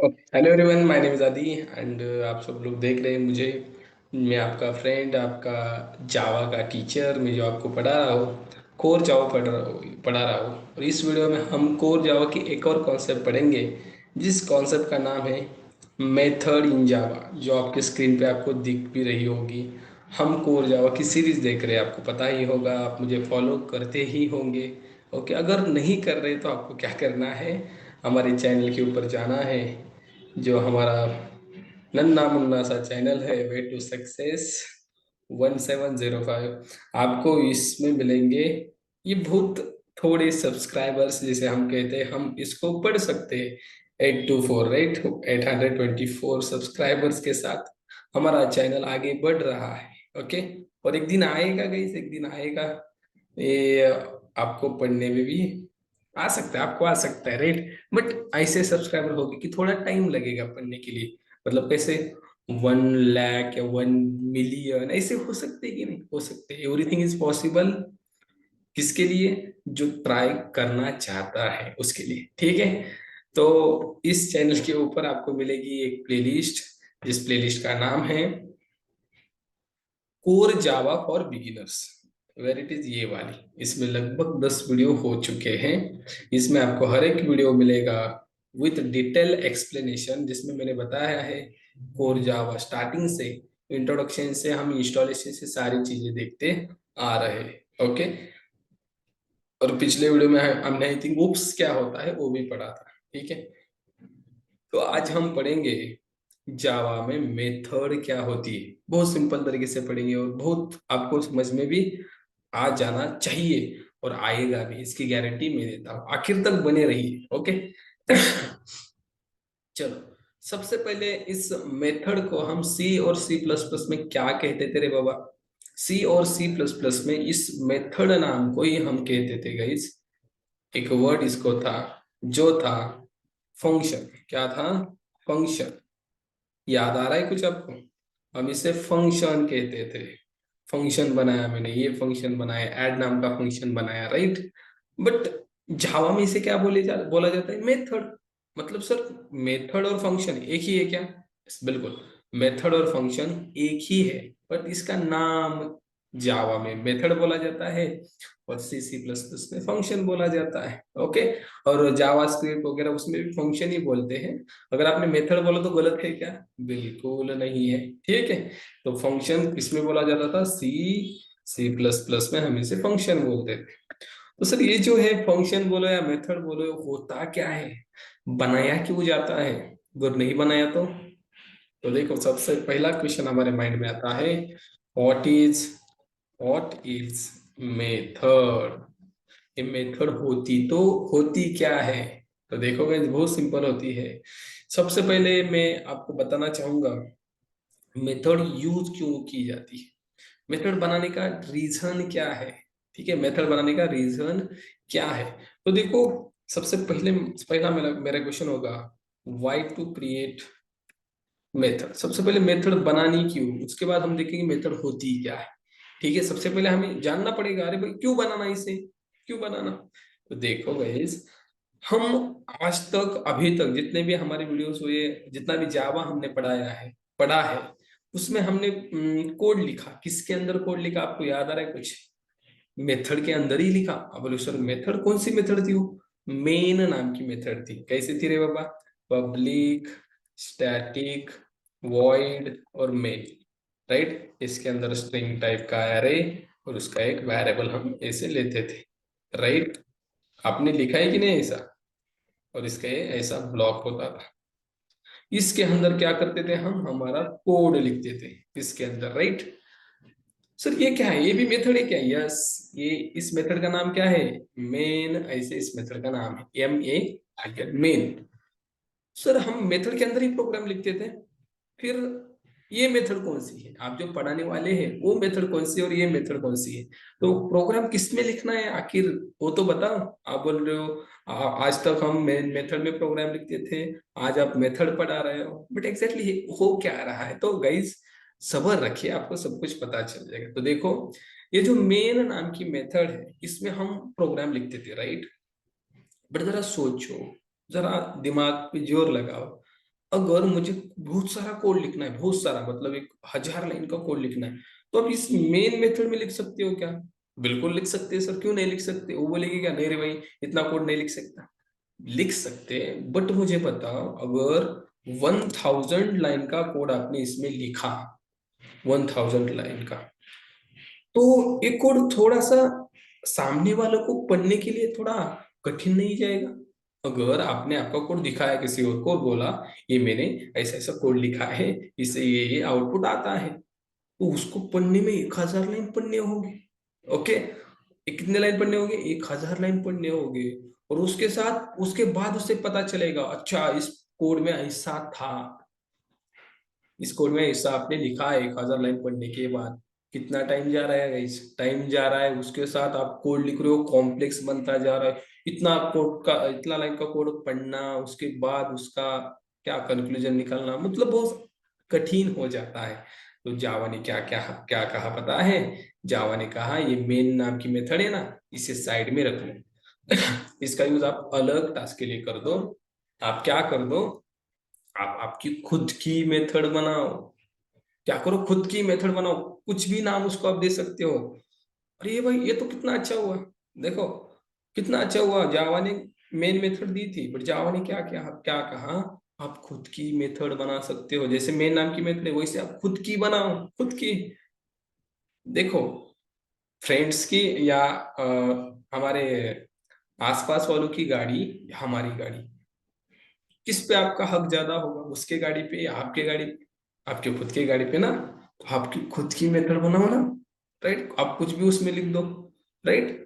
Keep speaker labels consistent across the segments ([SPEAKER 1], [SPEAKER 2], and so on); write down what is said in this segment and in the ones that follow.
[SPEAKER 1] Hello everyone, my name is आदि and आप सब लोग देख रहे हैं मुझे। मैं आपका फ्रेंड, आपका जावा का टीचर, मैं जो आपको पढ़ा रहा हूँ, कोर जावा पढ़ा रहा हूँ। और इस वीडियो में हम कोर जावा की एक और कॉन्सेप्ट पढ़ेंगे, जिस कॉन्सेप्ट का नाम है मेथड इन जावा, जो आपके स्क्रीन पे आपको दिख भी रही होगी। हम कोर जावा की सीरीज़ देख रहे हैं, आपको पता ही होगा, आप मुझे फॉलो करते ही होंगे। ओके, अगर नहीं कर रहे तो आपको क्या करना है, हमारे चैनल के ऊपर जाना है, जो हमारा नन्ना मुन्ना सा चैनल है, वे टू सक्सेस 1705। आपको इसमें मिलेंगे ये बहुत थोड़े सब्सक्राइबर्स, जिसे हम कहते हैं, हम इसको पढ़ सकते हैं 824, राइट, 824 सब्सक्राइबर्स के साथ हमारा चैनल आगे बढ़ रहा है। ओके, और एक दिन आएगा गाइस, एक दिन आएगा ये आपको पढ़ने में भी आ सकता है, आपको आ सकता है, राइट। बट ऐसे सब्सक्राइबर होगी कि थोड़ा टाइम लगेगा पढ़ने के लिए। मतलब कैसे 1 लाख या 1 मिलियन ऐसे हो सकते हैं कि नहीं हो सकते। एवरीथिंग इज पॉसिबल, किसके लिए? जो ट्राई करना चाहता है उसके लिए, ठीक है। तो इस चैनल के ऊपर आपको मिलेगी एक प्लेलिस्ट, जिस प्लेलिस्ट का नाम है core Java for beginners. Where it is ये वाली, इसमें लगभग 10 वीडियो हो चुके हैं। इसमें आपको हर एक वीडियो मिलेगा विथ डिटेल एक्सप्लेनेशन, जिसमें मैंने बताया है कोर जावा स्टार्टिंग से, इंट्रोडक्शन से हम इंस्टॉलेशन से सारी चीजें देखते आ रहे हैं। ओके, और पिछले वीडियो में हमने आई थिंक उप्स क्या होता है वो भी पढ़ा था, ठीक है। तो आज हम पढ़ेंगे जावा में मेथड क्या होती है, बहुत सिंपल तरीके से पढ़ेंगे और बहुत आपको समझ में भी आ जाना चाहिए, और आएगा भी, इसकी गारंटी मैं देता हूँ। आखिर तक बने रहिए, ओके। चलो, सबसे पहले इस मेथड को हम सी और सी प्लस प्लस में क्या कहते थे रे बाबा? सी और सी प्लस प्लस में इस मेथड नाम को ही हम कहते थे गाइस, एक वर्ड इसको था, जो था फंक्शन। क्या था? फंक्शन। याद आ रहा है कुछ आपको? हम इसे फंक्शन कहते थे। फंक्शन बनाया मैंने, ये फंक्शन बनाया, ऐड नाम का फंक्शन बनाया, राइट। बट जावा में इसे क्या बोला जाता है? मेथड। मतलब सर, मेथड और फंक्शन एक ही है क्या? Yes, बिल्कुल, मेथड और फंक्शन एक ही है, बट इसका नाम जावा में मेथड बोला जाता है और सी सी प्लस प्लस में फंक्शन बोला जाता है। ओके, और जावा स्क्रिप्ट वगैरह उसमें भी फंक्शन ही बोलते हैं। अगर आपने मेथड बोला तो गलत है क्या? बिल्कुल नहीं है, ठीक है। तो फंक्शन किसमें बोला जाता था? सी सी प्लस प्लस में हम इसे फंक्शन बोलते थे। तो सर, ये जो है फंक्शन बोलो या मेथड बोलो, होता क्या है, बनाया क्यों जाता है, अगर नहीं बनाया तो देखो, सबसे पहला क्वेश्चन हमारे माइंड में आता है, what is what is method. ये मेथड होती क्या है? तो देखोगे बहुत सिंपल होती है। सबसे पहले मैं आपको बताना चाहूंगा मेथड यूज क्यों की जाती है, मेथड बनाने का रीजन क्या है। ठीक है, मेथड बनाने का रीजन क्या है? तो देखो, सबसे पहला मेरा मेरा क्वेश्चन होगा, व्हाई टू क्रिएट मेथड। सबसे पहले मेथड बनानी क्यों, उसके बाद हम देखेंगे मेथड होती क्या है। ठीक है, सबसे पहले हमें जानना पड़ेगा, अरे भाई क्यों बनाना इसे, क्यों बनाना। तो देखो गाइस, हम आज तक अभी तक जितने भी हमारे वीडियोस हुए, जितना भी जावा हमने पढ़ा है, उसमें हमने कोड लिखा, किसके अंदर कोड लिखा आपको याद आ रहा है कुछ? मेथड के अंदर ही लिखा। अब बोलो सर, मेथड कौन सी मेथड थी वो? मेन नाम की मेथड थी। कैसी थी रे बाबा? पब्लिक, स्टैटिक, वॉइड और मेन, राइट। इसके अंदर स्ट्रिंग टाइप का एरे और उसका एक वेरिएबल हम ऐसे लेते थे, राइट। आपने लिखा है कि नहीं ऐसा? और इसका ये ऐसा ब्लॉक होता था। इसके अंदर क्या करते थे हम? हमारा कोड लिखते थे इसके अंदर, राइट। सर ये क्या है, ये भी मेथड है क्या? यस, ये इस मेथड का नाम क्या है? मेन। ऐसे इस मेथड का नाम है MEIN, मेन। सर हम मेथड के अंदर ही प्रोग्राम लिखते थे, फिर ये मेथड कौन सी है? आप जो पढ़ाने वाले हैं वो मेथड कौन सी है और ये मेथड कौन सी है? तो प्रोग्राम किस में लिखना है आखिर, वो तो बताओ। आप बोल रहे हो आज तक हम मेथड में प्रोग्राम लिखते थे, आज आप मेथड पढ़ा रहे हो, बट एग्जैक्टली हो क्या रहा है? तो गाइज, सब्र रखिए, आपको सब कुछ पता चल जाएगा। तो देखो, ये जो मेन नाम की मेथड है, इसमें हम प्रोग्राम लिखते थे, राइट। बट जरा सोचो, जरा दिमाग पे जोर लगाओ, अगर मुझे बहुत सारा कोड लिखना है, बहुत सारा मतलब 1,000 लाइन का कोड लिखना है, तो आप इस मेन मेथड में लिख सकते हो क्या? बिल्कुल लिख सकते हैं सर, क्यों नहीं लिख सकते? वो बोलेगी क्या, नहीं रे भाई इतना कोड नहीं लिख सकता। लिख सकते हैं, बट मुझे बताओ अगर 1,000 लाइन का कोड आपने इसमें लिखा, 1,000 लाइन का, तो ये कोड थोड़ा सा सामने वालों को पढ़ने के लिए थोड़ा कठिन नहीं जाएगा? अगर आपने आपका कोड दिखाया किसी और को और बोला ये मैंने ऐसा ऐसा कोड लिखा है, इससे ये आउटपुट आता है, तो उसको पढ़ने में 1,000 लाइन पढ़ने होंगे। ओके, ये कितने लाइन पढ़ने होंगे? 1,000 लाइन पढ़ने होंगे। और उसके साथ उसके बाद उसे पता चलेगा अच्छा इस कोड में ऐसा था, इस कोड में ऐसा आपने लिखा है। 1,000 लाइन पढ़ने के बाद कितना टाइम जा रहा है गाइस? टाइम जा रहा है, उसके साथ आप कोड लिख रहे हो, कॉम्प्लेक्स बनता जा रहा है। इतना कोड का, इतना लाइन का कोड पढ़ना, उसके बाद उसका क्या कंक्लूजन निकालना, मतलब बहुत कठिन हो जाता है। तो जावा ने क्या क्या क्या कहा पता है? जावा ने कहा ये मेन नाम की मेथड है ना, इसे साइड में रख लो। इसका यूज आप अलग टास्क के लिए कर दो। आप क्या कर दो, आप आपकी खुद की मेथड बनाओ। क्या करो, खुद की मेथड बनाओ, कुछ भी नाम उसको आप दे सकते हो। अरे भाई ये तो कितना अच्छा हुआ, देखो कितना अच्छा हुआ। जावा ने मेन मेथड दी थी, बट जावा ने क्या क्या क्या कहा, आप खुद की मेथड बना सकते हो। जैसे मेन नाम की मेथड है वैसे आप खुद की बनाओ, खुद की। देखो, फ्रेंड्स की या हमारे आसपास वालों की गाड़ी या हमारी गाड़ी, किस पे आपका हक ज्यादा होगा, उसके गाड़ी पे या आपके गाड़ी पे? आपके खुद की गाड़ी पे ना। तो आपकी खुद की मेथड बनाओ ना, राइट? आप कुछ भी उसमें लिख दो, राइट?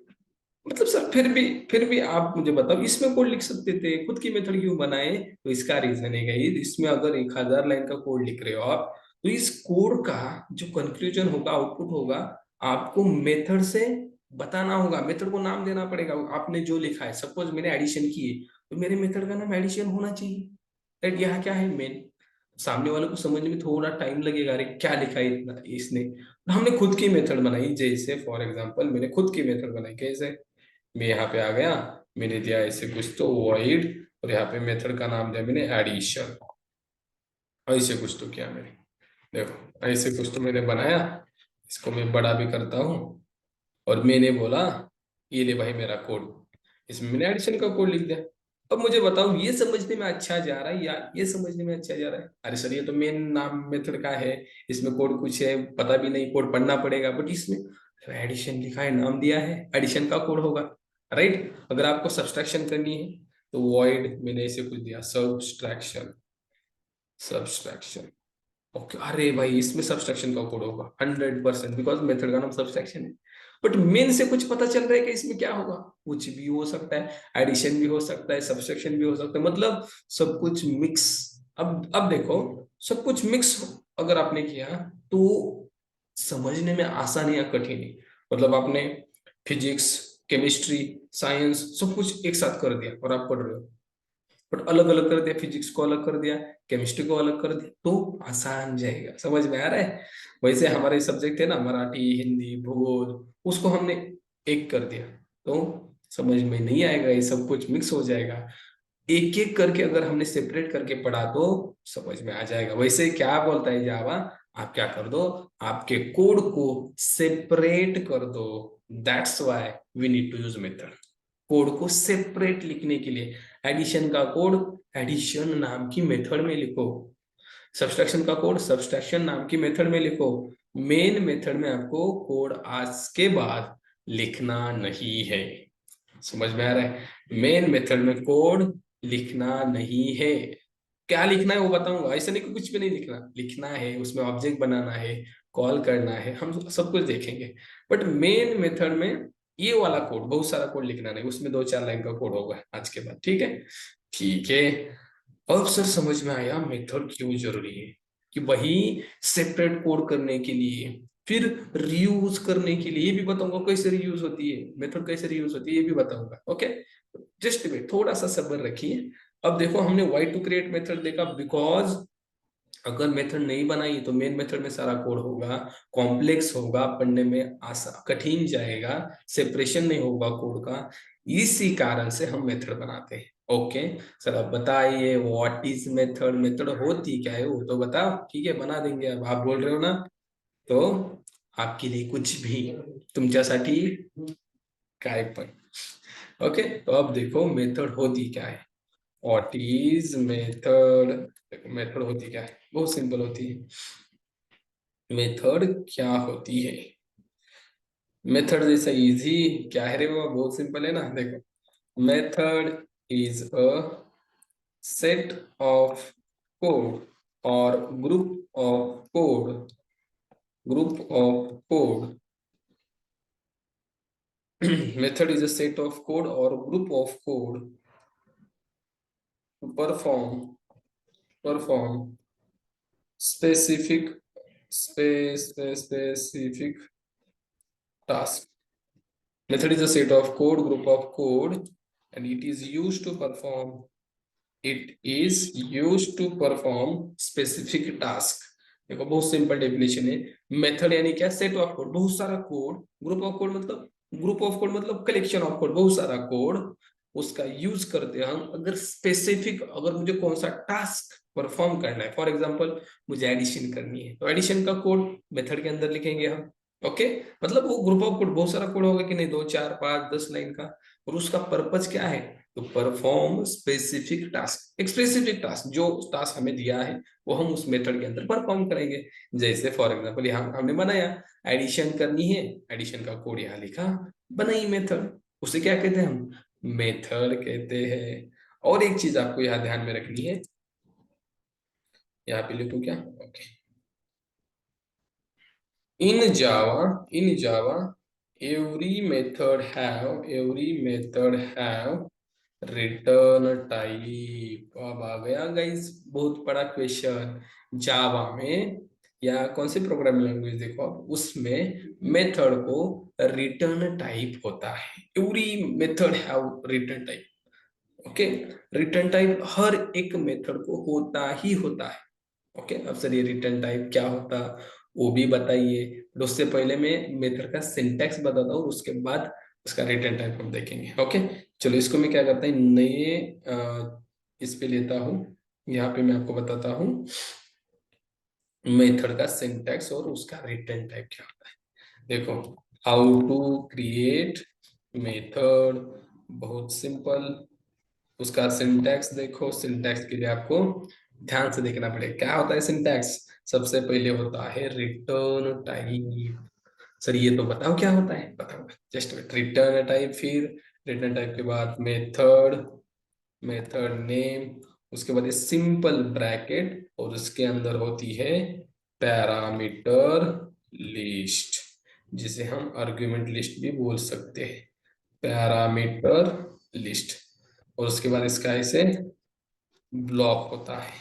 [SPEAKER 1] मतलब सर फिर भी आप मुझे बताओ, इसमें कोड लिख सकते थे, खुद की मेथड क्यों बनाए? तो इसका रीजन है गाइस, इसमें अगर 1,000 लाइन का कोड लिख रहे हो आप, तो इस कोड का जो कंक्लूजन होगा, आउटपुट होगा, आपको मेथड से बताना होगा। मेथड को नाम देना पड़ेगा। आपने जो लिखा है, सपोज मैंने एडिशन की है, तो मेरे मेथड का नाम एडिशन होना चाहिए, राइट? यहाँ क्या है मेन, सामने वालों को समझने में थोड़ा टाइम लगेगा, अरे क्या लिखा है इतना इसने। हमने खुद की मेथड बनाई, जैसे फॉर एग्जांपल मैंने खुद की मेथड बनाई। कैसे? मैं यहाँ पे आ गया, मैंने दिया ऐसे कुछ तो वॉइड, और यहाँ पे मेथड का नाम दिया मैंने एडिशन। ऐसे कुछ तो किया मैंने, देखो ऐसे कुछ तो मैंने बनाया। इसको मैं बड़ा भी करता हूँ, और मैंने बोला ये ले भाई मेरा कोड, इसमें मैंने एडिशन का कोड लिख दिया। अब मुझे बताओ ये समझने में अच्छा जा रहा है या ये समझने में अच्छा जा रहा है? अरे सर ये तो मेन नाम मेथड का है, इसमें कोड कुछ है पता भी नहीं, कोड पढ़ना पड़ेगा। बट इसमें एडिशन लिखा है, नाम दिया है, एडिशन का कोड होगा, राइट? अगर आपको सब्सट्रैक्शन करनी है, तो वॉइड मैंने इसे कुछ दिया, सब्सट्रैक्शन, सब्सट्रैक्शन। ओके, अरे भाई इसमें सब्सट्रैक्शन का कोड होगा 100%, बिकॉज मेथड का नाम सब्सट्रैक्शन है। बट मेन से कुछ पता चल रहा है कि इसमें क्या होगा? कुछ भी हो सकता है, एडिशन भी हो सकता है, सब्सट्रैक्शन भी हो सकता है, मतलब सब कुछ मिक्स। अब देखो, सब कुछ मिक्स अगर आपने किया, तो समझने में आसान या कठिन है? मतलब आपने फिजिक्स, केमिस्ट्री, साइंस सब कुछ एक साथ कर दिया और आप पढ़ रहे हो, बट अलग अलग कर दिया, फिजिक्स को अलग कर दिया, केमिस्ट्री को अलग कर दिया, तो आसान जाएगा। समझ में आ रहा है? वैसे हमारे सब्जेक्ट है ना, मराठी, हिंदी, भूगोल, उसको हमने एक कर दिया, तो समझ में नहीं आएगा, ये सब कुछ मिक्स हो जाएगा। एक एक करके अगर हमने सेपरेट करके पढ़ा तो समझ में आ जाएगा। वैसे क्या बोलता है जावा, आप क्या कर दो, आपके कोड को सेपरेट कर दो। That's why we need to use method. Code को सेपरेट लिखने के लिए एडिशन का कोड एडिशन नाम की मेथड में लिखो, सब्सट्रैक्शन का कोड सब्सट्रैक्शन नाम की मेथड में लिखो। मेन मेथड में आपको कोड आज के बाद लिखना नहीं है। समझ में आ रहा है? मेन मेथड में कोड लिखना नहीं है। क्या लिखना है वो बताऊंगा, ऐसा नहीं कि कुछ भी नहीं लिखना, लिखना है, उसमें ऑब्जेक्ट बनाना है, कॉल करना है, हम सब कुछ देखेंगे। बट मेन मेथड में ये वाला कोड, बहुत सारा कोड लिखना नहीं, उसमें 2-4 लाइन का कोड होगा आज के बाद, ठीक है? ठीक है। अब सर समझ में आया मेथड क्यों जरूरी है, कि वही सेपरेट कोड करने के लिए, फिर रीयूज करने के लिए, ये भी बताऊंगा कैसे रीयूज होती है, मेथड कैसे रीयूज होती है ये भी बताऊंगा। ओके, जस्ट वेट, थोड़ा सा सब्र रखिए। अब देखो हमने वाई टू क्रिएट मेथड देखा, बिकॉज अगर मेथड नहीं बनाई तो मेन मेथड में सारा कोड होगा, कॉम्प्लेक्स होगा, पढ़ने में आसान कठिन जाएगा, सेपरेशन नहीं होगा कोड का। इसी कारण से हम मेथड बनाते हैं। ओके सर, अब बताइए व्हाट इज मेथड, मेथड होती क्या है वो तो बताओ। ठीक है बना देंगे, अब आप बोल रहे हो ना, तो आपके लिए कुछ भी, तुमच्यासाठी काय पण। ओके तो अब देखो मेथड होती क्या है, व्हाट इज मेथड। मेथड होती क्या है, बहुत सिंपल होती है। मेथड क्या होती है, मेथड जैसा इजी क्या है रे बाबा, बहुत सिंपल है ना। देखो method is a set of code और group of code method is a set of code or group of code to perform specific specific task. Method is a set of code, group of code, and it is used to perform specific task. देखो बहुत simple definition है। Method यानी क्या, set of code, बहुत सारा code. Group of code मतलब collection of code, बहुत सारा कोड। उसका यूज करते हैं हम अगर स्पेसिफिक, अगर मुझे कौन सा टास्क परफॉर्म करना है। फॉर एग्जांपल मुझे एडिशन करनी है तो एडिशन का कोड मेथड के अंदर लिखेंगे हम। ओके मतलब वो ग्रुप ऑफ कोड, बहुत सारा कोड होगा कि नहीं, 2 4 5 10 लाइन का, और उसका पर्पज क्या है, तो परफॉर्म स्पेसिफिक टास्क। एक स्पेसिफिक टास्क, जो टास्क हमें दिया है वो हम उस मेथड के अंदर परफॉर्म करेंगे। जैसे फॉर एग्जांपल यहाँ हमने बनाया, एडिशन करनी है, एडिशन का कोड यहाँ लिखा, बनाई मेथड, उसे क्या कहते हैं हम, मेथड कहते हैं। और एक चीज आपको यहाँ ध्यान में रखनी है, यहाँ पे लिखूं क्या, okay. In Java, every method have return type. अब आ गया गाइस बहुत बड़ा क्वेश्चन। जावा में या कौन सी प्रोग्रामिंग लैंग्वेज देखो आप, उसमें मेथड को रिटर्न टाइप होता है। Every method have return type. Okay return type हर एक मेथड को होता ही होता है। ओके अब सर ये रिटर्न टाइप क्या होता वो भी बताइए। तो उससे पहले मैं मेथड का सिंटैक्स बताता हूँ, उसके बाद उसका रिटर्न टाइप हम देखेंगे। ओके चलो इसको मैं क्या करता हूँ, नए इस पे लेता हूँ। यहाँ पे मैं आपको बताता हूँ मेथड का सिंटैक्स और उसका रिटर्न टाइप क्या होता है। देखो हाउ टू क्रिएट मेथड, बहुत सिंपल। उसका सिंटैक्स देखो, सिंटैक्स के लिए आपको ध्यान से देखना पड़ेगा क्या होता है सिंटैक्स। सबसे पहले होता है रिटर्न टाइप। सर ये तो बताओ क्या होता है, बताओ जस्ट रिटर्न टाइप, फिर रिटर्न टाइप के बाद मेथड, मेथड नेम, उसके बाद सिंपल ब्रैकेट, और उसके अंदर होती है पैरामीटर लिस्ट, जिसे हम आर्गुमेंट लिस्ट भी बोल सकते हैं, पैरामीटर लिस्ट। और उसके बाद इसका ऐसे ब्लॉक होता है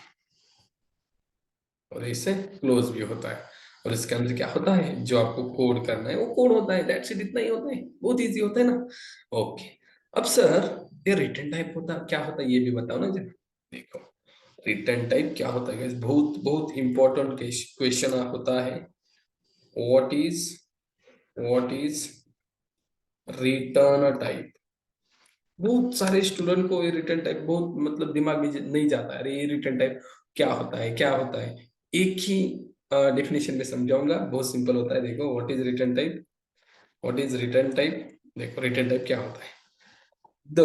[SPEAKER 1] और इसे क्लोज भी होता है। और इसके अंदर क्या होता है, जो आपको कोड करना है वो कोड होता है, दैट्स इट, इतना ही होता है, बहुत इजी होता है ना। ओके अब सर ये रिटर्न टाइप होता क्या होता है ये भी बताओ ना जरा। देखो रिटर्न टाइप क्या होता है, बहुत बहुत इंपॉर्टेंट क्वेश्चन होता है। What is what is return type. बहुत सारे स्टूडेंट को ये रिटर्न टाइप बहुत मतलब दिमाग में नहीं जाता है, अरे ये रिटर्न टाइप क्या होता है क्या होता है। एक ही डेफिनेशन में समझाऊंगा, बहुत सिंपल होता है। देखो what is return type, what is return type. देखो रिटर्न टाइप क्या होता है, the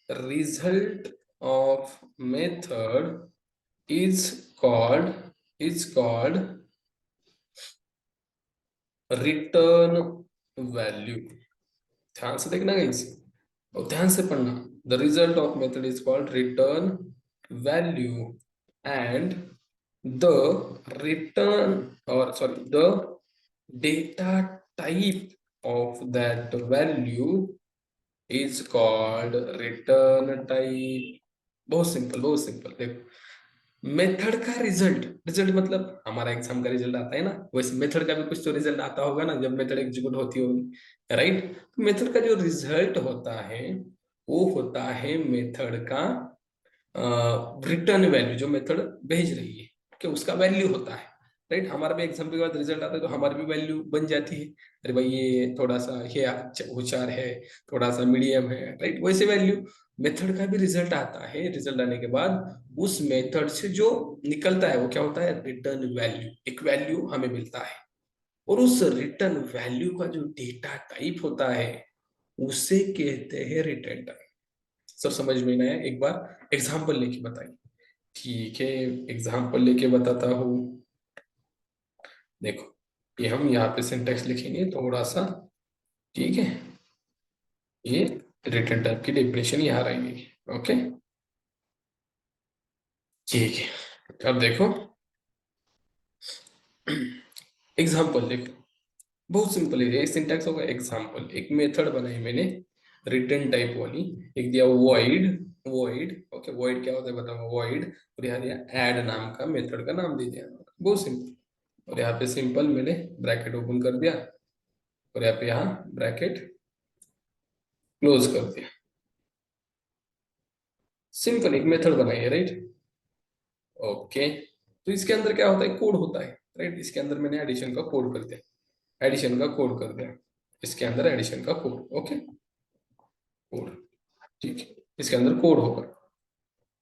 [SPEAKER 1] result of method is called is called return value. ध्यान से देखना गाइस और ध्यान से पढ़ना। The result of method is called return value and the return और sorry the data type of that value is called return type. बहुत simple बहुत सिंपल। देखो मेथड का रिजल्ट, रिजल्ट मतलब हमारा एग्जाम का रिजल्ट आता है ना, वैसे मेथड का भी कुछ तो रिजल्ट आता होगा ना जब मेथड एग्जीक्यूट होती होगी, राइट। तो मेथड का जो रिजल्ट होता है वो होता है मेथड का रिटर्न वैल्यू जो मेथड भेज रही है। कि उसका वैल्यू होता है, राइट। हमारा भी एग्जाम के बाद रिजल्ट आता है तो हमारी भी वैल्यू बन जाती है, अरे भाई ये थोड़ा सा ये होशियार है, थोड़ा सा मीडियम है, राइट। वैसे वैल्यू मेथड का भी रिजल्ट आता है, रिजल्ट आने के बाद उस मेथड से जो निकलता है वो क्या होता है, रिटर्न वैल्यू, एक वैल्यू हमें मिलता है। और उस रिटर्न वैल्यू का जो डेटा टाइप होता है उसे कहते हैं रिटर्न टाइप। सर समझ में नहीं आया, एक बार एग्जाम्पल लेके बताइए। ठीक है, एग्जाम्पल लेके बताता हूँ। देखो ये हम यहाँ पे सिंटेक्स लिखेंगे थोड़ा सा, ठीक है। ये रिटर्न टाइप की डेफिनेशन यहाँ रहेगी, ओके। ठीक है, अब देखो एग्जाम्पल देखो, बहुत सिंपल है, एक सिंटेक्स होगा एग्जाम्पल, एक मेथड बनाई मैंने रिटर्न टाइप वाली, एक दिया वॉइड, वॉइड ओके, वॉइड क्या होता है बताओ, वॉइड, और यहाँ दिया ऐड नाम का मेथड का नाम दे दिया, बहुत सिंपल। और यहाँ पे सिंपल मैंने ब्रैकेट ओपन कर दिया और यहाँ पे यहाँ ब्रैकेट क्लोज कर दिया, सिंपल एक मेथड बनाई है, राइट। ओके, तो इसके अंदर क्या होता है, कोड होता है, राइट। इसके अंदर मैंने एडिशन का कोड कर दिया, एडिशन का कोड कर दिया, इसके अंदर एडिशन का कोड, ओके, कोड, ठीक है, इसके अंदर कोड होगा,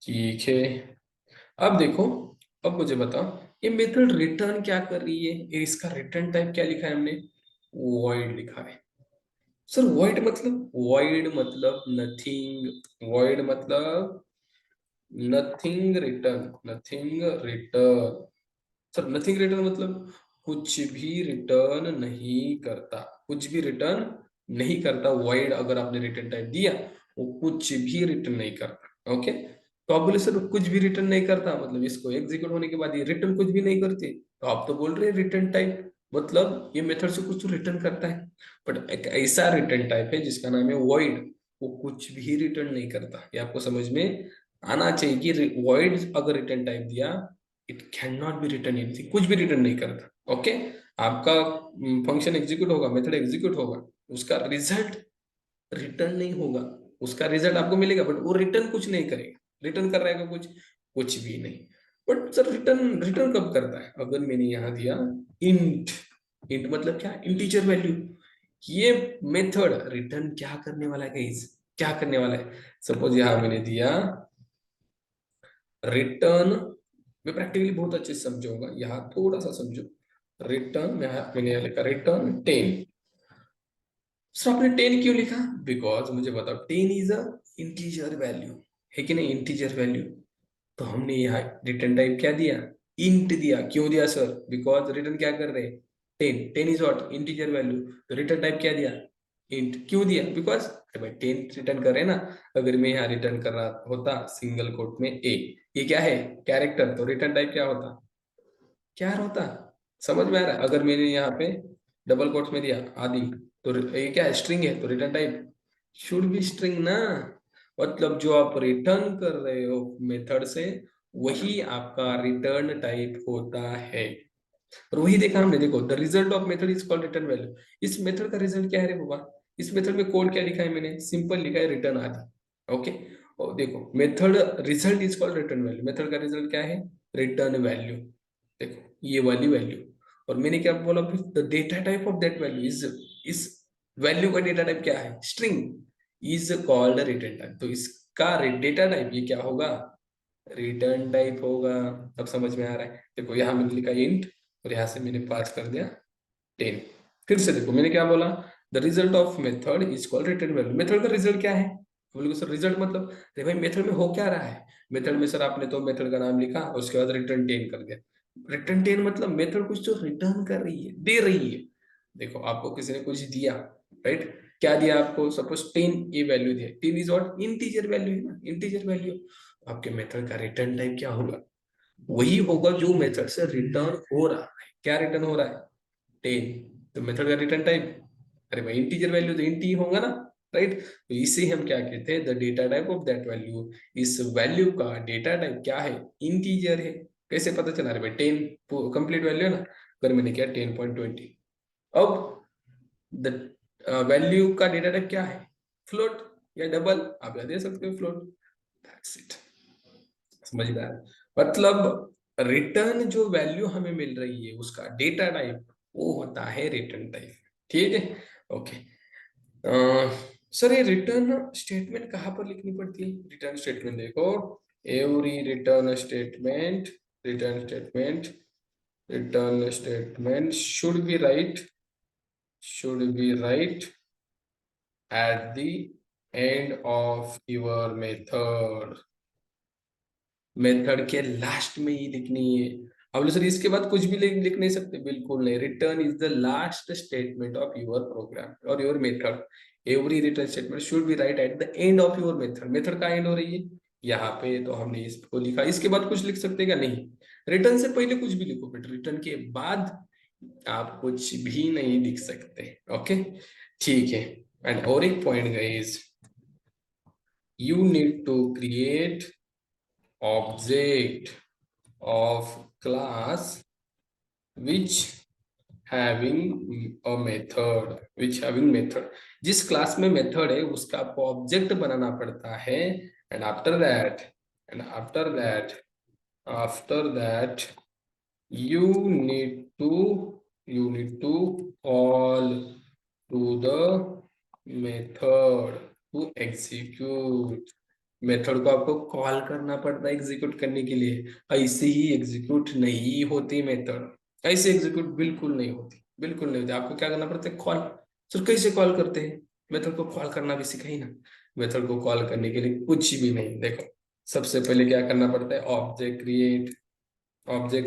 [SPEAKER 1] ठीक है। अब देखो, अब मुझे बताओ ये मेथड रिटर्न क्या कर रही है, ये इसका रिटर्न टाइप क्या लिखा है हमने, वॉइड लिखा है। सर वॉइड मतलब नथिंग, वॉइड मतलब nothing return, nothing return. Sir nothing return मतलब कुछ भी रिटर्न नहीं करता, कुछ भी रिटर्न नहीं करता। वॉइड अगर आपने रिटर्न टाइप दिया वो कुछ भी रिटर्न नहीं करता, ओके। तो आप बोले सर कुछ भी रिटर्न नहीं करता मतलब इसको एग्जीक्यूट होने के बाद ये रिटर्न कुछ भी नहीं करती, तो आप तो बोल रहे हैं रिटर्न टाइप मतलब ये मेथड से कुछ तो रिटर्न करता है। बट एक ऐसा रिटर्न टाइप है जिसका नाम है वॉइड, वो कुछ भी रिटर्न नहीं करता। ये आपको समझ में आना चाहिए कि वॉइड अगर रिटर्न टाइप दिया, it can not be return anything, कुछ भी रिटर्न नहीं करता, ओके। आपका फंक्शन एग्जीक्यूट होगा, मेथड एग्जीक्यूट होगा, उसका रिजल्ट रिटर्न नहीं होगा, उसका रिजल्ट आपको मिलेगा बट वो रिटर्न कुछ नहीं करेगा, रिटर्न कर रहेगा कुछ, कुछ भी नहीं। बट सर रिटर्न रिटर्न कब करता है, अगर मैंने यहाँ दिया इंट, इंट मतलब क्या, इंटीजर वैल्यू। ये मेथड रिटर्न क्या करने वाला है गाइस, क्या करने वाला है, सपोज यहाँ मैंने दिया रिटर्न, मैं प्रैक्टिकली बहुत अच्छे से समझाऊंगा, यहाँ थोड़ा सा समझो। रिटर्न मैंने यहाँ लिखा रिटर्न 10। सर आपने 10 क्यों लिखा, बिकॉज मुझे बताओ 10 इज अ इंटीजर वैल्यू, है कि नहीं, इंटीजर वैल्यू। तो हमने यहाँ रिटर्न टाइप क्या दिया, इंट दिया, क्यों दिया सर, बिकॉज रिटर्न क्या कर रहे हैं, 10, 10 इज व्हाट, इंटीजर वैल्यू। तो रिटर्न टाइप क्या दिया, इंट, क्यों दिया, बिकॉज अरे भाई 10 रिटर्न कर रहे हैं ना। अगर मैं यहाँ रिटर्न कर रहा होता सिंगल कोट में ए, ये क्या है, कैरेक्टर, तो रिटर्न टाइप क्या होता, क्या होता, समझ में आ रहा है। अगर मैंने यहाँ पे डबल कोट्स में दिया आदि, तो ये क्या है, स्ट्रिंग है, तो return type should be string ना। मतलब जो आप रिटर्न कर रहे हो मेथड से वही आपका रिटर्न टाइप होता है। और वही देखा हमने, देखो the result of method is called return value. इस मेथड का रिजल्ट क्या है रे बाबा, इस मेथड में कोड क्या लिखा है मैंने, सिंपल लिखा है रिटर्न आदि, ओके। और देखो method result is called return value, method का रिजल्ट क्या है, रिटर्न वैल्यू, देखो ये वाली वैल्यू। और मैंने क्या बोला, the data type of that value is, इस वैल्यू का डेटा टाइप क्या है, string, is called return type. तो इसका डेटा टाइप ये क्या होगा, रिटर्न टाइप होगा। अब समझ में आ रहा है, देखो यहाँ मैंने लिखा इंट और यहाँ से मैंने पास कर दिया 10। फिर से देखो मैंने क्या बोला, the result of method is called return value. Method का रिजल्ट क्या है, बोले सर रिजल्ट मतलब, अरे भाई मेथड में हो क्या रहा है, मेथड में सर आपने तो मेथड का नाम लिखा उसके बाद रिटर्न 10 कर दिया। रिटर्न 10 मतलब मेथड कुछ तो रिटर्न कर रही है, दे रही है। देखो आपको किसी ने कुछ दिया, राइट, क्या दिया आपको, सपोज 10 ये वैल्यू दिया, 10 इज व्हाट, इंटीजर वैल्यू है ना, इंटीजर वैल्यू। आपके मेथड का रिटर्न टाइप क्या होगा, वही होगा जो मेथड से रिटर्न हो रहा है। क्या रिटर्न हो रहा है, 10, तो मेथड का रिटर्न टाइप, अरे भाई इंटीजर वैल्यू तो इंट ही होगा ना, राइट। तो इसे हम क्या कहते हैं, the data type of that value, इस वैल्यू का डेटा टाइप क्या है, इंटीजर है। कैसे पता चला, अरे भाई 10 कंप्लीट वैल्यू है ना, अगर मैंने किया 10.20। अब द वैल्यू का डेटा टाइप क्या है, फ्लोट या डबल, आप याद दे सकते हो फ्लोट, दैट्स इट। समझ में आया, मतलब रिटर्न जो वैल्यू हमें मिल रही है उसका डेटा टाइप वो होता है रिटर्न टाइप। ठीक है, ओके। सर ये रिटर्न स्टेटमेंट कहाँ पर लिखनी पड़ती है? रिटर्न स्टेटमेंट देखो, every return statement should be right at the end of your method। Method के लास्ट में ही लिखनी है। अब बोले सर इसके बाद कुछ भी लिख नहीं सकते? बिल्कुल नहीं, return is the last statement of your program और your method. Every return statement should be right at the end of your method. Method का एंड हो रही है यहाँ पे, तो हमने इसको लिखा। इसके बाद कुछ लिख सकते क्या? नहीं। रिटर्न से पहले कुछ भी लिखो बेटा, रिटर्न के बाद आप कुछ भी नहीं लिख सकते। ओके, ठीक है। एंड और एक point guys, you need to create object of class which having method। जिस क्लास में मेथड है उसका आपको ऑब्जेक्ट बनाना पड़ता है। And after that you need to call to the method to execute। Method को आपको कॉल करना पड़ता है एग्जीक्यूट करने के लिए। ऐसे ही एग्जीक्यूट नहीं होती मेथड, ऐसे एग्जीक्यूट बिल्कुल नहीं होती, बिल्कुल नहीं होती। आपको क्या करना पड़ता है? कॉल। सर कैसे कॉल करते हैं? मेथड को कॉल करना भी सिखाई ना। मेथड को कॉल करने के लिए कुछ भी नहीं, देखो सबसे पहले क्या करना पड़ता है? ऑब्जेक्ट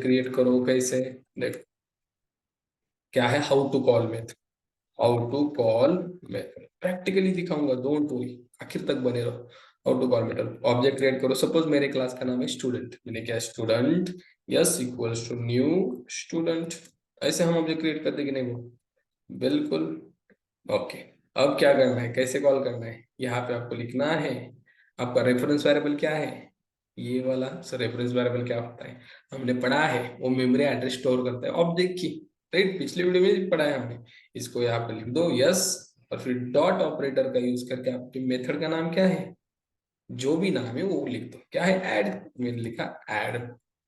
[SPEAKER 1] क्रिएट करो। कैसे? देखो क्या है, how to call method practically दिखाऊंगा, डोंट वरी, आखिर तक बने रहो। How to call method, object create करो। सपोज मेरे क्लास का नाम है स्टूडेंट, मैंने क्या student s equals to new student. ऐसे हम ऑब्जेक्ट क्रिएट करते कि नहीं? वो बिल्कुल ओके। अब क्या करना है, कैसे कॉल करना है? यहाँ पे आपको लिखना है आपका रेफरेंस वेरिएबल क्या है, ये वाला। सर रेफरेंस वेरिएबल क्या होता है? हमने पढ़ा है, वो मेमोरी एड्रेस स्टोर करता है ऑब्जेक्ट की। राइट, पिछले वीडियो में पढ़ा है हमने। इसको यहाँ पे लिख दो यस, और फिर डॉट ऑपरेटर का यूज करके आपके मेथड का नाम क्या है, जो भी नाम है वो लिख दो। क्या है? ऐड, मैंने लिखा ऐड,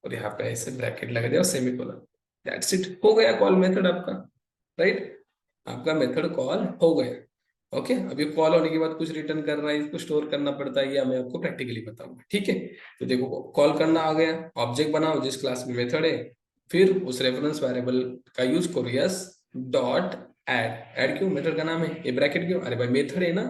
[SPEAKER 1] और यहाँ पे ऐसे ब्रैकेट लगा दिया और सेमीकोलन। दैट्स इट, हो गया कॉल मेथड आपका। राइट, आपका मेथड कॉल हो गया। ओके, अब ये कॉल होने के बाद कुछ रिटर्न कर रहा है, इसको स्टोर करना पड़ता है, या मैं आपको प्रैक्टिकली बताऊंगा। ठीक है, तो देखो कॉल करना आ गया, ऑब्जेक्ट बनाओ जिस क्लास में मेथड है, फिर उस रेफरेंस वेरिएबल का यूज करो यस डॉट ऐड। ऐड क्यों? मेथड का नाम है। ये ब्रैकेट क्यों? अरे भाई मेथड है ना,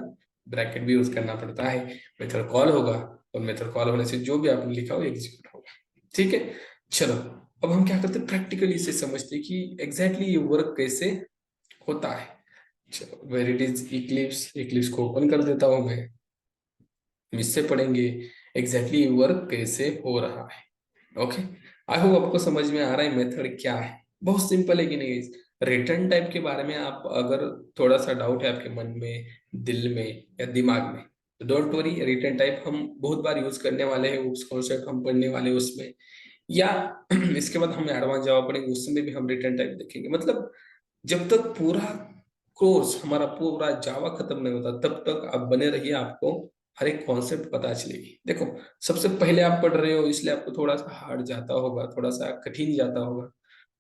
[SPEAKER 1] ब्रैकेट भी यूज करना पड़ता है। मेथड कॉल होगा और मेथड कॉल होने से जो भी आपने लिखा हो एग्जीक्यूट होगा। ठीक है, चलो अब हम क्या करते हैं, प्रैक्टिकली से समझते हैं कि एग्जैक्टली ये वर्क कैसे होता है। चलो वेर इट इज इक्लिप्स को ओपन कर देता हूं मैं, हम इससे पढ़ेंगे एग्जैक्टली वर्क कैसे हो रहा है। ओके, आई होप आपको समझ में आ रहा है मेथड क्या है। बहुत सिंपल है कि नहीं? रिटर्न टाइप के बारे में आप अगर थोड़ा सा डाउट है आपके मन में, दिल में या दिमाग में, तो डोंट वरी, रिटर्न टाइप हम बहुत बार यूज करने वाले हैं, उस कॉन्सेप्ट हम पढ़ने वाले हैं उसमें, या इसके बाद हम एडवांस जावा पढ़ेंगे उसमें भी हम रिटर्न टाइप देखेंगे। मतलब जब तक पूरा कोर्स हमारा पूरा जावा खत्म नहीं होता तब तक आप बने रहिए, आपको हर एक कॉन्सेप्ट पता चलेगी। देखो सबसे पहले आप पढ़ रहे हो इसलिए आपको थोड़ा सा हार्ड जाता होगा, थोड़ा सा कठिन जाता होगा,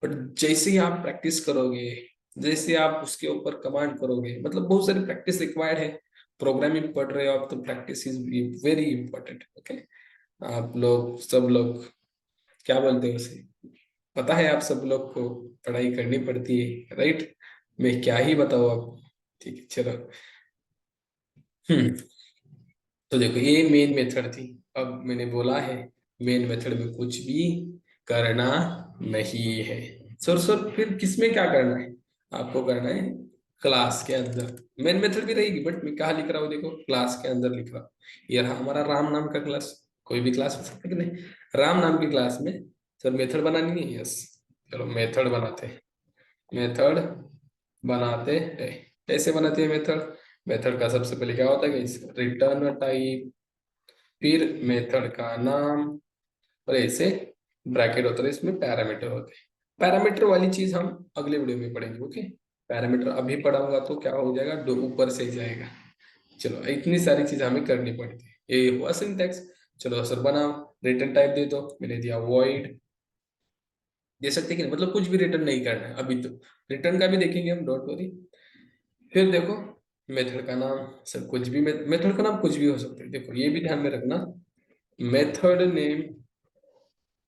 [SPEAKER 1] बट जैसे ही आप प्रैक्टिस करोगे, जैसे आप उसके ऊपर कमांड करोगे, मतलब बहुत सारी प्रैक्टिस रिक्वायर्ड है। प्रोग्रामिंग पढ़ रहे हो आप तो practice is very important. Okay, आप लोग सब लोग क्या बोलते हैं उसे, पता है आप सब लोग को पढ़ाई करनी पड़ती है, राइट? मैं क्या ही बताऊँ आपको। ठीक है, चलो। हम्म, तो देखो ये मेन मेथड थी। अब मैंने बोला है मेन मेथड में कुछ भी करना नहीं है। सर फिर किसमें क्या करना है? आपको करना है क्लास के अंदर। मेन मेथड भी रहेगी, बट मैं कहा लिख रहा हूँ, देखो क्लास के अंदर लिख रहा हूँ। ये रहा हमारा राम नाम का क्लास, कोई भी क्लास हो सकता है कि नहीं? राम नाम की क्लास में सर मेथड बनानी है, यस। चलो मेथड बनाते हैं, मेथड बनाते हैं। कैसे बनाते हैं मेथड? मेथड का सबसे पहले क्या होता है कि रिटर्न टाइप, फिर मेथड का नाम, और ऐसे ब्रैकेट होता है, इसमें पैरामीटर होते हैं। पैरामीटर वाली चीज हम अगले वीडियो में पढ़ेंगे। ओके, पैरामीटर अभी पढ़ाऊंगा तो क्या हो जाएगा, दो ऊपर से ही जाएगा। चलो इतनी सारी चीज हमें करनी पड़ती है, ये हुआ सिंटैक्स। चलो सर बनाओ, रिटर्न टाइप दे दो, मैंने दिया वॉइड दे सकते कि नहीं, मतलब कुछ भी रिटर्न नहीं करना है अभी, तो रिटर्न का भी देखेंगे हम, डोंट वरी। फिर देखो मेथड का नाम, सर कुछ भी, मेथड का नाम कुछ भी हो सकता है, देखो ये भी ध्यान में रखना। Method name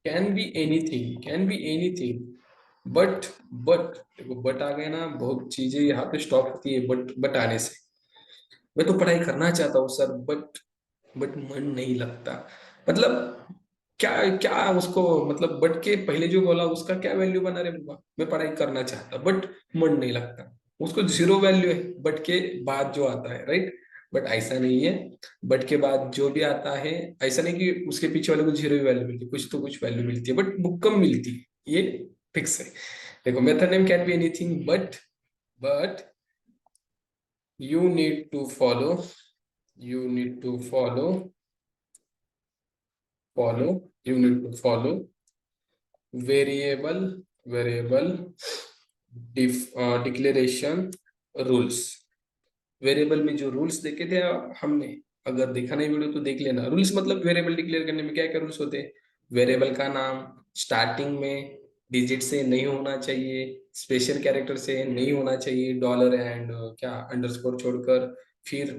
[SPEAKER 1] can be anything, can be anything, but but देखो बट आ गए ना, बहुत चीजें यहाँ पे स्टॉप होती है बट आने से। मैं तो पढ़ाई करना चाहता हूँ सर, बट मन नहीं लगता, मतलब क्या क्या उसको, मतलब बट के पहले जो बोला उसका क्या वैल्यू बना रहे बाबा, मैं पढ़ाई करना चाहता बट मन नहीं लगता, उसको जीरो वैल्यू है बट के बाद जो आता है, राइट। बट ऐसा नहीं है, बट के बाद जो भी आता है, ऐसा नहीं कि उसके पीछे वाले को जीरो वैल्यू मिलती है, कुछ तो कुछ वैल्यू मिलती है, बट बुक कम मिलती है, ये फिक्स है। देखो method name can be anything but you need to follow, you need to follow you need to follow variable declaration rules. Variable में जो रूल्स देखे थे हमने, अगर देखा नहीं वीडियो तो देख लेना। रूल्स मतलब वेरिएबल डिक्लेयर करने में क्या क्या रूल्स होते हैं, वेरिएबल का नाम स्टार्टिंग में डिजिट से नहीं होना चाहिए, स्पेशल कैरेक्टर से नहीं होना चाहिए, डॉलर एंड क्या अंडरस्कोर छोड़कर, फिर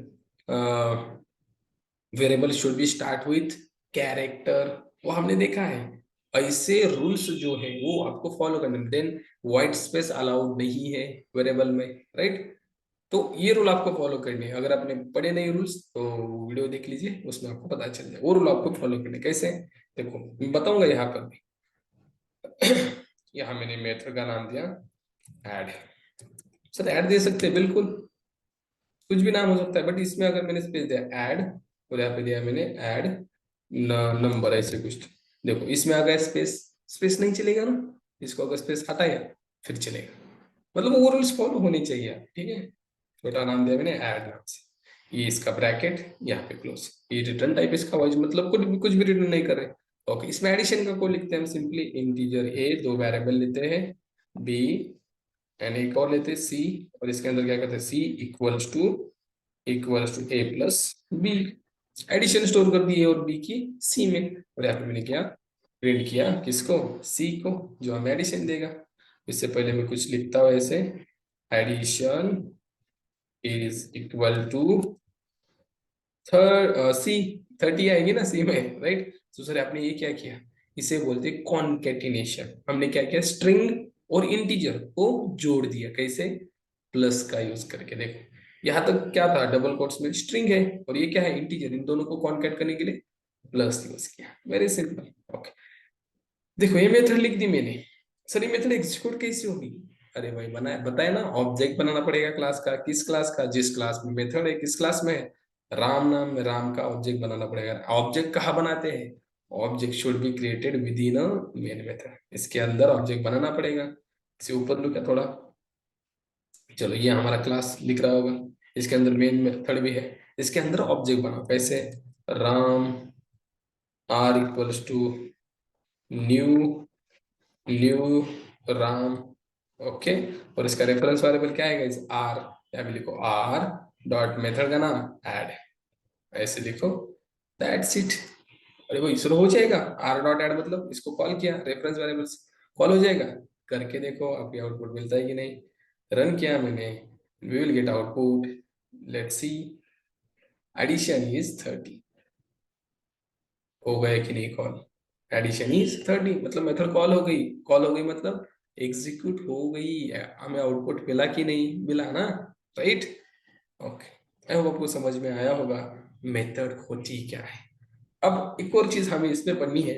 [SPEAKER 1] variable should be start with character, वो हमने देखा है। ऐसे रूल्स जो है वो आपको फॉलो करने, देन व्हाइट स्पेस अलाउड नहीं है वेरिएबल में, राइट। तो ये रूल आपको फॉलो करने हैं, अगर आपने पढ़े नहीं रूल्स तो वीडियो देख लीजिए, उसमें आपको पता चल जाए वो रूल आपको फॉलो करने कैसे। देखो मैं बताऊंगा यहाँ पर भी। यहाँ मैंने मेथड का नाम दिया ऐड, सर ऐड दे सकते हैं बिल्कुल, कुछ भी नाम हो सकता है, बट इसमें अगर मैंने स्पेस दिया ऐड, और यहाँ पे दिया मैंने ऐड नंबर ऐसे कुछ, देखो इसमें आ गया स्पेस, स्पेस नहीं चलेगा ना, इसको अगर स्पेस हटाया फिर चलेगा, मतलब वो रूल्स फॉलो होने चाहिए, ठीक है। छोटा नाम दिया मैंने ऐड नाम से, ये इसका ब्रैकेट यहाँ पे क्लोज, ये रिटर्न टाइप इसका वाइज, मतलब कुछ भी रिटर्न नहीं कर रहे। ओके, इसमें एडिशन का कोड लिखते हैं हम सिंपली, इंटीजर ए, दो वेरिएबल लेते हैं बी एंड एक और लेते हैं सी, और इसके अंदर क्या करते हैं C equals to A plus B, addition store कर दी ए और बी की सी में, और यहाँ पे मैंने क्या प्रिंट किया किसको, सी को, जो हमें एडिशन देगा। इससे पहले मैं कुछ लिखता हूँ ऐसे, एडिशन इज इक्वल टू सी, 30 आएगी ना सी में, राइट। तो सर आपने ये क्या किया, इसे बोलते हैं कॉन्केटिनेशन, हमने क्या किया स्ट्रिंग और इंटीजर को जोड़ दिया, कैसे, प्लस का यूज करके। देखो यहाँ तक क्या था, डबल कोट्स में स्ट्रिंग है और ये क्या है इंटीजर, इन दोनों को कॉन्केट करने के लिए प्लस यूज किया, वेरी सिंपल। ओके, देखो ये मेथड लिख दी मैंने, सर ये मेथड एग्जीक्यूट कैसे होगी, अरे भाई बनाया बताया ना, ऑब्जेक्ट बनाना पड़ेगा क्लास का, किस क्लास का, जिस क्लास में मेथड है, किस क्लास में है, राम नाम में राम का ऑब्जेक्ट बनाना पड़ेगा। ऑब्जेक्ट कहाँ बनाते हैं, object should be created with in a main method, इसके अंदर ऑब्जेक्ट बनाना पड़ेगा। इसे ऊपर लुक है थोड़ा, चलो ये हमारा क्लास लिख रहा होगा, इसके अंदर मेन मेथड भी है, इसके अंदर ऑब्जेक्ट बनाओ कैसे, Ram r equals to new new Ram, okay. और इसका रेफरेंस वेरिएबल क्या है गाइस, आर, या भी लिखो आर डॉट मेथड का नाम ऐड, ऐसे लिखो, दैट्स इट। अरे वो इसरो हो जाएगा, आर डॉट ऐड मतलब इसको कॉल किया, रेफरेंस वेरिएबल कॉल हो जाएगा, करके देखो आपकी आउटपुट मिलता है कि नहीं, रन किया मैंने, we will get output, let's see, addition is 30, हो गया कि नहीं कॉल, एडिशन इज 30 मतलब मेथड कॉल हो गई, कॉल हो गई मतलब एग्जीक्यूट हो गई, हमें आउटपुट मिला कि नहीं मिला ना, राइट। ओके, आई होप आपको समझ में आया होगा मेथड होती क्या है। अब एक और चीज हमें इसमें पढ़नी है,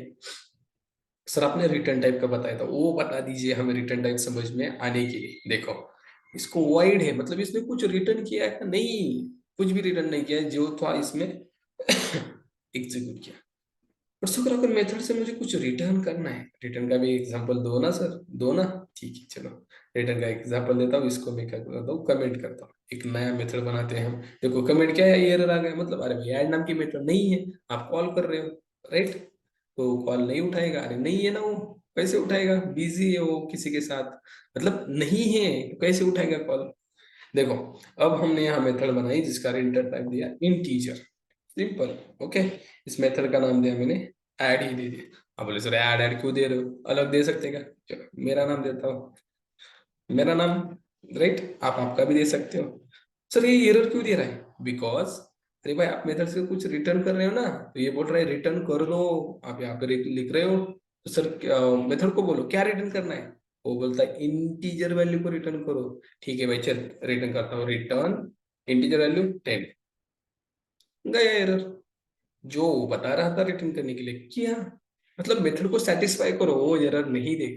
[SPEAKER 1] सर आपने रिटर्न टाइप का बताया था, वो बता दीजिए हमें रिटर्न टाइप समझ में आने के लिए। देखो इसको वाइड है, मतलब इसने कुछ रिटर्न किया है नहीं, कुछ भी रिटर्न नहीं किया है, जो था इसमें एग्जीक्यूट किया। और शुक्र अगर मेथड से मुझे कुछ रिटर्न करना है, रिटर्न का भी एग्जांपल दो ना सर, दो ना, ठीक है चलो रिटर्न का एग्जांपल देता हूँ, इसको मैं क्या करता हूँ कमेंट करता हूँ, एक नया मेथड बनाते हैं हम। देखो कमेंट क्या है, ये एरर आ गया, मतलब अरे भाई ऐड नाम की मेथड नहीं है, आप कॉल कर रहे हो, राइट, तो कॉल नहीं उठाएगा, अरे नहीं है ना वो, कैसे उठाएगा, बिजी है वो किसी के साथ, मतलब नहीं है तो कैसे उठाएगा कॉल। देखो अब हमने यहाँ मेथड बनाई जिसका रिटर्न टाइप दिया इंटीजर, सिंपल, ओके। इस मेथड का नाम दिया मैंने ऐड ही दे दिया। अब बोले सर ऐड ऐड क्यों दे रहे हो, अलग दे सकते क्या? चलो मेरा नाम देता हूँ, मेरा नाम, राइट, आप आपका भी दे सकते हो। सर ये एरर क्यों दे रहा है? बिकॉज अरे भाई आप मेथड से कुछ रिटर्न कर रहे हो ना, तो ये बोल रहा है रिटर्न कर दो। आप यहाँ पे लिख रहे हो, तो सर मेथड को बोलो क्या रिटर्न करना है। वो बोलता है इंटीजर वैल्यू को रिटर्न करो। ठीक है भाई चल रिटर्न करता हूँ, रिटर्न इंटीजर वैल्यू 10। गया एरर, जो वो बता रहा था रिटर्न करने के लिए किया। मतलब मेथड को सेटिस्फाई करो, वो एरर नहीं दे।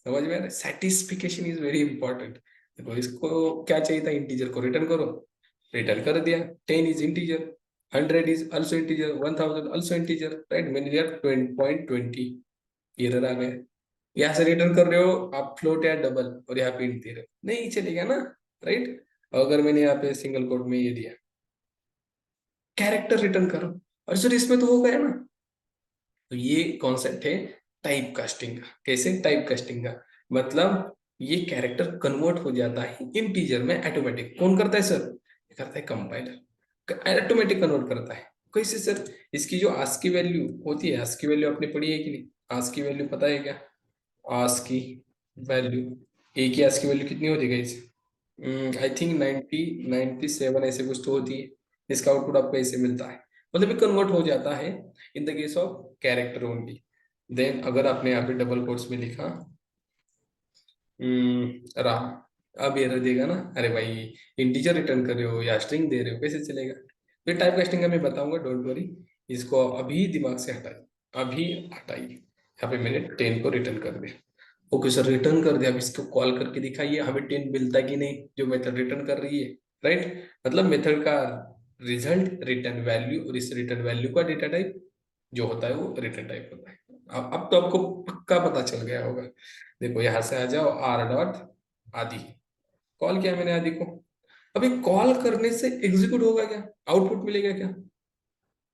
[SPEAKER 1] समझ में आ रहा है? Satisfaction is very important. देखो इसको क्या चाहिए था, इंटीजर को रिटर्न करो, रिटर्न कर दिया। 10 is integer, 100 is also integer, 1000 also integer, right. मैंने लिया 20.20, एरर आ गया। यहाँ से रिटर्न कर रहे हो आप फ्लोट या डबल, और यहाँ पे इंट दे रहे हो, नहीं चलेगा ना, राइट। अगर मैंने यहाँ पे सिंगल कोट में ये दिया कैरेक्टर रिटर्न करो, और सर इसमें तो हो गया ना। तो ये कॉन्सेप्ट है टाइप कास्टिंग का। कैसे टाइप कास्टिंग का? मतलब ये कैरेक्टर कन्वर्ट हो जाता है इंटीजर में ऑटोमेटिक। कौन करता है सर? ये करता है कंपाइलर, ऑटोमेटिक कन्वर्ट करता है। कैसे सर? इसकी जो आस्की वैल्यू होती है, आस्की वैल्यू आपने पढ़ी है कि नहीं? आस्की वैल्यू पता है क्या? आस्की वैल्यू, ए की आस्की वैल्यू कितनी होती है इसे? आई थिंक 97 ऐसे कुछ तो होती है। इसका आउटपुट आपको ऐसे मिलता है, मतलब ये कन्वर्ट हो जाता है in the case of character only. Then अगर आपने यहाँ पे डबल कोट्स में लिखा राम, अब एरर देगा ना, अरे भाई इंटीजर रिटर्न कर रहे हो या स्ट्रिंग दे रहे हो, कैसे चलेगा? फिर टाइप कास्टिंग का मैं बताऊंगा, डोंट वरी। इसको अभी दिमाग से हटाइए, अभी हटाइए। यहाँ पे मैंने 10 को रिटर्न कर दिया। ओके सर रिटर्न कर दिया, अब इसको कॉल करके दिखाइए हमें 10 मिलता कि नहीं, जो मेथड रिटर्न कर रही है, राइट। मतलब मेथड का रिजल्ट रिटर्न वैल्यू, और इस रिटर्न वैल्यू का डेटा टाइप जो होता है वो रिटर्न टाइप होता है। अब तो आपको पक्का पता चल गया होगा। देखो यहां से आ जाओ, आर डॉट आदि, कॉल किया मैंने आदि को। अभी कॉल करने से एग्जीक्यूट होगा क्या, आउटपुट मिलेगा क्या?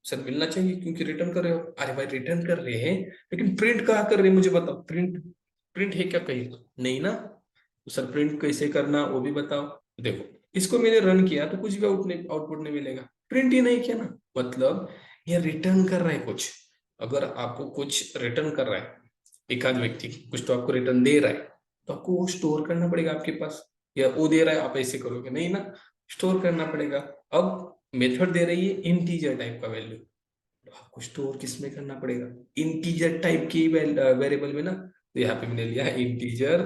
[SPEAKER 1] सर मिलना चाहिए क्योंकि रिटर्न कर रहे हो। अरे भाई रिटर्न कर रहे हैं, लेकिन प्रिंट कहाँ कर रहे हैं मुझे बताओ, प्रिंट प्रिंट है क्या कहीं? नहीं ना। तो सर प्रिंट कैसे करना वो भी बताओ। देखो इसको मैंने रन किया तो कुछ भी आउटपुट नहीं मिलेगा, प्रिंट ही नहीं किया ना। मतलब ये रिटर्न कर रहा है कुछ। अगर आपको कुछ रिटर्न कर रहा है, एक आध व्यक्ति कुछ तो आपको रिटर्न दे रहा है, तो आपको वो स्टोर करना पड़ेगा आपके पास। या वो दे रहा है आप ऐसे करोगे नहीं ना, स्टोर करना पड़ेगा। अब मेथड दे रही है इंटीजर टाइप का वैल्यू, तो आपको स्टोर किस में करना पड़ेगा? इंटीजर टाइप की वेरिएबल में ना। तो यहाँ पे मैंने लिया इंटीजर,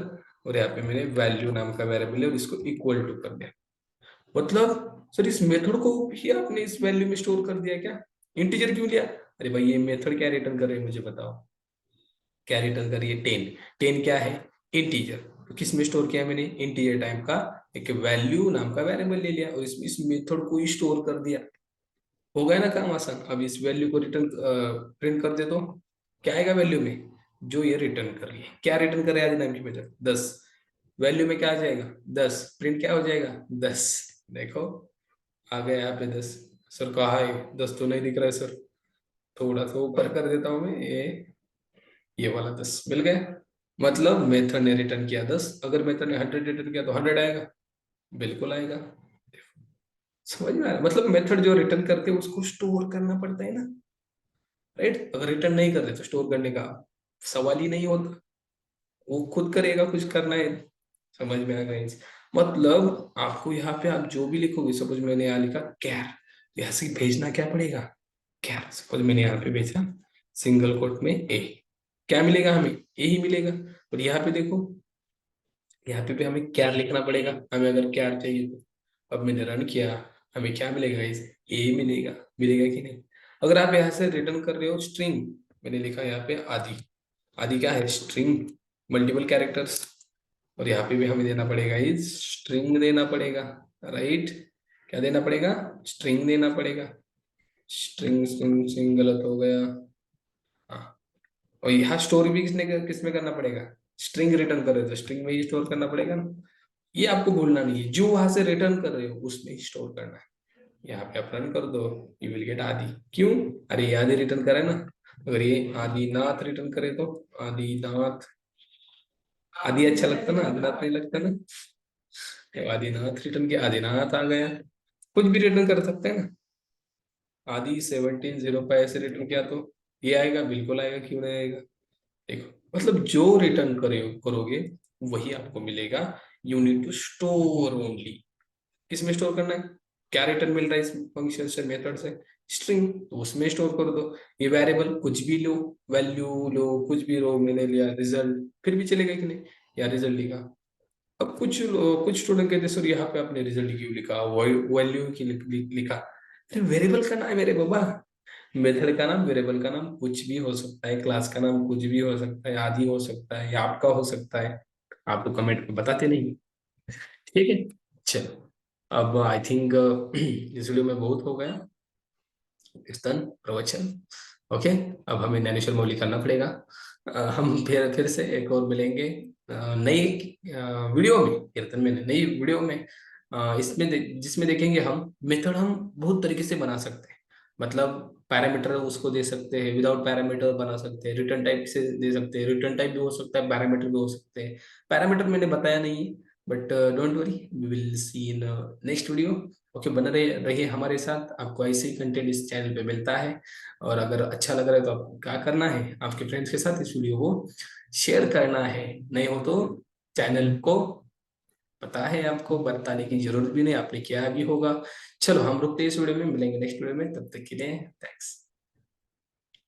[SPEAKER 1] और यहाँ पे मैंने वैल्यू नाम का वेरिएबल है और इसको इक्वल टू कर दिया। मतलब सर इस मेथड को ही आपने इस वैल्यू में स्टोर कर दिया क्या? इंटीजर क्यों लिया? अरे भाई ये मेथड क्या रिटर्न कर रही है मुझे बताओ, क्या रिटर्न कर रही है? 10। 10 क्या है? इंटीजर। तो किस में स्टोर किया मैंने? इंटीजर टाइप का एक वैल्यू नाम का वेरिएबल ले लिया और इसमें इस मेथड को ही स्टोर कर दिया। हो गया ना काम आसान। अब इस वैल्यू को रिटर्न प्रिंट कर दे तो क्या आएगा वैल्यू में? जो ये रिटर्न कर रही है, क्या रिटर्न कर रहा है आज नाम की मेथड? 10। वैल्यू में क्या आ जाएगा? 10। प्रिंट क्या हो जाएगा? 10। देखो आ गया यहाँ पे 10। सर कहा है 10 तो नहीं दिख रहा है सर, थोड़ा सा ऊपर कर देता हूँ मैं, ये वाला 10 मिल गया। मतलब मेथड ने रिटर्न किया 10, अगर मेथड ने 100 रिटर्न किया तो 100 आएगा, बिल्कुल आएगा। समझ में आ रहा है? मतलब मेथड जो रिटर्न करते हैं उसको स्टोर करना पड़ता है ना, राइट। अगर रिटर्न नहीं कर रहे तो स्टोर करने का सवाल ही नहीं होता, वो खुद करेगा कुछ करना है। समझ में आ गया? मतलब आपको यहाँ पे आप जो भी लिखोगे, सपोज मैंने यहाँ लिखा कैर, यहाँ से भेजना क्या पड़ेगा? कैर। सपोज मैंने यहाँ पे भेजा सिंगल कोट में ए, क्या मिलेगा हमें? ए ही मिलेगा। और यहाँ पे देखो, यहाँ पे भी हमें क्या लिखना पड़ेगा, हमें अगर क्या चाहिए तो। अब मैंने रन किया, हमें क्या मिलेगा इस? ए मिलेगा। मिलेगा कि नहीं? अगर आप यहाँ से रिटर्न कर रहे हो स्ट्रिंग, मैंने लिखा यहाँ पे आदि, आदि क्या है? String, multiple characters. और यहाँ पे भी हमें देना पड़ेगा इस स्ट्रिंग देना पड़ेगा, राइट। क्या देना पड़ेगा? स्ट्रिंग देना पड़ेगा। स्ट्रिंग स्ट्रिंग स्ट्रिंग गलत हो गया। हाँ, और यहाँ स्टोर भी किस में करना पड़ेगा? स्ट्रिंग रिटर्न कर रहे हो तो स्ट्रिंग में ही स्टोर करना पड़ेगा ना। ये आपको भूलना नहीं है, जो वहां से रिटर्न कर रहे हो उसमें ही स्टोर करना है। यहाँ पे आप रन कर दो, यू विल गेट आदि। क्यों? अरे ये आदि रिटर्न करे ना। अगर ये आदिनाथ रिटर्न करे तो आदिनाथ, आदि अच्छा लगता ना, आदिनाथ नहीं लगता ना। तो आदिनाथ रिटर्न किया, आदिनाथ आ गया। कुछ भी रिटर्न कर सकते हैं ना। आदि 1705 ऐसे रिटर्न किया तो ये आएगा, बिल्कुल आएगा, क्यों नहीं आएगा। देखो मतलब जो रिटर्न करोगे वही आपको मिलेगा। You need to store only. किसमें स्टोर करना है? क्या रिटर्न मिल रहा है इस फंक्शन से, मेथड से? स्ट्रिंग, तो उसमें स्टोर कर दो। ये वेरिएबल कुछ भी लो, वैल्यू लो, कुछ भी लो, मैंने लिया रिजल्ट, फिर भी चलेगा कि नहीं? या रिजल्ट लिखा। अब कुछ स्टूडेंट कहते सर यहाँ पे आपने रिजल्ट क्यों लिखा, वैल्यू क्यों लिखा? फिर वेरिएबल का नाम है मेरे बाबा। मेथड का नाम, वेरिएबल का नाम कुछ भी हो सकता है, क्लास का नाम कुछ भी हो सकता है, आदि हो सकता है या आपका हो सकता है। आप तो कमेंट में बताते नहीं। ठीक है, चलो। अब आई थिंक इस वीडियो में बहुत हो गया स्तन प्रवचन। ओके, अब हमें ज्ञानेश्वर मौली करना पड़ेगा। हम फिर से एक और मिलेंगे नई वीडियो में, कीर्तन में नहीं, नई वीडियो में। इसमें जिसमें देखेंगे हम मेथड हम बहुत तरीके से बना सकते हैं। मतलब पैरामीटर उसको दे सकते हैं, विदाउट पैरामीटर बना सकते हैं, रिटर्न टाइप से दे सकते हैं, रिटर्न टाइप भी हो सकता है, पैरामीटर भी हो सकते हैं। पैरामीटर मैंने बताया नहीं, but don't worry, we will see in next video. Okay, बने रहिए हमारे साथ, आपको ऐसे ही कंटेंट इस चैनल पे मिलता है। और अगर अच्छा लग रहा है तो आपको क्या करना है, आपके फ्रेंड्स के साथ इस वीडियो को शेयर करना है। नहीं हो तो चैनल को, पता है आपको बताने की जरूरत भी नहीं, आपने किया भी होगा। चलो हम रुकते हैं इस वीडियो में, मिलेंगे नेक्स्ट वीडियो में, तब तक के लिए थैंक्स।